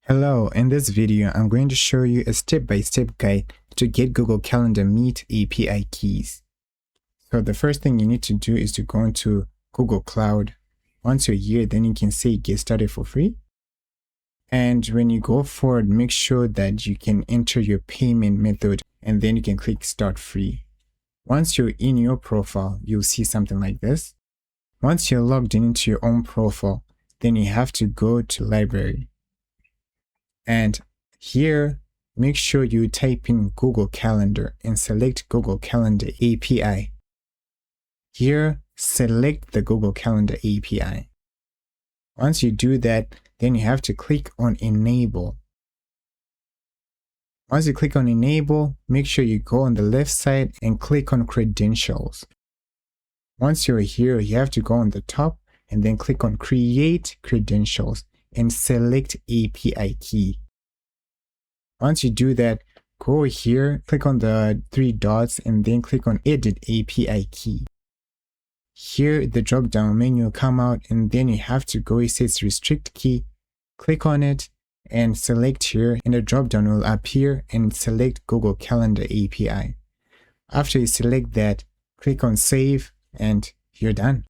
Hello, in this video, I'm going to show you a step-by-step guide to get Google Calendar Meet API keys. So the first thing you need to do is to go into Google Cloud. Once you're here, then you can say get started for free. And when you go forward, make sure that you can enter your payment method and then you can click start free. Once you're in your profile, you'll see something like this. Once you're logged into your own profile, then you have to go to library. And here, make sure you type in Google Calendar and select Google Calendar API. Here, select the Google Calendar API. Once you do that, then you have to click on Enable. Once you click on Enable, make sure you go on the left side and click on Credentials. Once you're here, you have to go on the top and then click on Create Credentials and select API key. Once you do that, go here, click on the three dots and then click on Edit API key. Here, the drop-down menu will come out and then you have to go, it says Restrict Key, click on it and select here, and the drop-down will appear and select Google Calendar API. After you select that, click on Save and you're done.